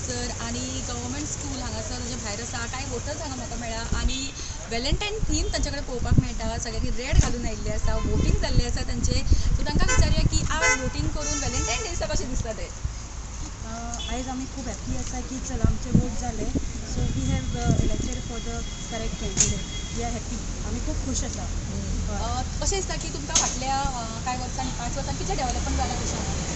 हांगासर आनी government school हांगासर म्हणजे भायर आसा कांय वोटर्स हांगा म्हाका मेळ्ळा आनी वेलेंटायन थीम तांचे कडेन पळोवपाक मेळटा सगळ्यांनी रेड घालून आयिल्ले आसा वोटींग जाल्ले आसा तांचे सो तांकां विचारया की आज वोटींग करून वेलेंटायन डे दिसा कशें दिसता तें आयज आमी खूब हॅप्पी आसा की चल आमचे वोट जाले so we have elected for the correct candidate we are happy आमी खूब खूश आसा कशें दिसता की तुमकां फाटल्या कांय वर्सांनी 5 वर्सांनी कितें डेव्हलपमेंट जालां कशें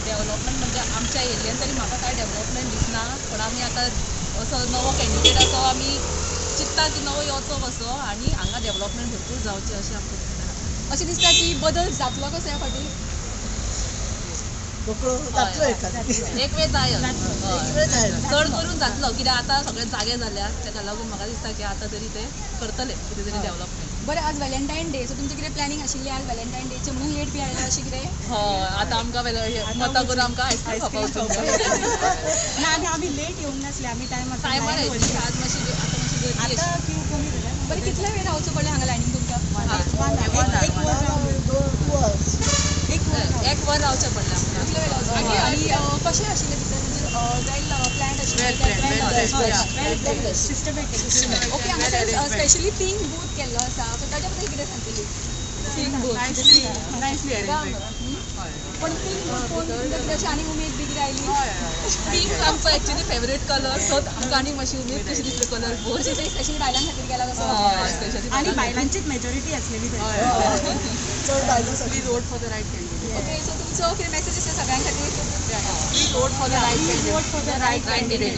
डेव्हलपमेंट म्हणजे आमच्या एरियेन तरी म्हाका काय डेव्हलपमेंट दिसना पण आमी आतां असो नवो कॅन्डिडेट असो आमी चिंतता की नवो येवचो कसो आनी हांगा डेव्हलपमेंट भरपूर जावचें अशें आमकां दिसता अशें दिसता की बदल जातलो कसो ह्या फावटी एक वेळ जायत चड करून जातलो कित्याक आतां सगळे जागे जाल्यात तेका लागून म्हाका दिसता की आतां तरी ते करतले कितें तरी डेव्हलपमेंट बरें आज वेलेंटायन डे सो तुमचें कितें प्लॅनिंग आशिल्लें आज वेलेंटायन डेचे म्हणून लेट बी आयला अशें कितें हय आतां आमकां मतां करून आमकां आयस्क्रीम खावपाक ना आनी आमी लेट येवंक नासले आमी टायमार येयली आज मातशी गर्दी आतां क्यू कमी जाला बरें कितले वेळ रावचो पडलें हांगा लायनीन तुमकां एक वर रावचें पडलें आमकां कितले वेळ रावचो आनी कशें आशिल्लें भितर म्हणजे वेल प्लॅन्ड आशिल्लें सिस्टमॅटीक ओके हांगासर स्पेशली पिंक बूथ केल्लो आसा सो ताच्या बद्दल कितें सांगतली पण पिंक बूथ पळोवन तुमकां अशी आनी उमेद बी कितें आयली पिंक आमचो एक्चुअली फेवरेट कलर सो आमकां आनी मातशी उमेद कशी दिसली कलर बोर स्पेशली बायलां खातीर गेला कसो स्पेशली आनी बायलांचीच मेजॉरिटी आसलेली please vote for the right candidate okay so तुमचो कितें मेसेज आसा सगळ्यां खातीर please vote for the right vote for the right candidate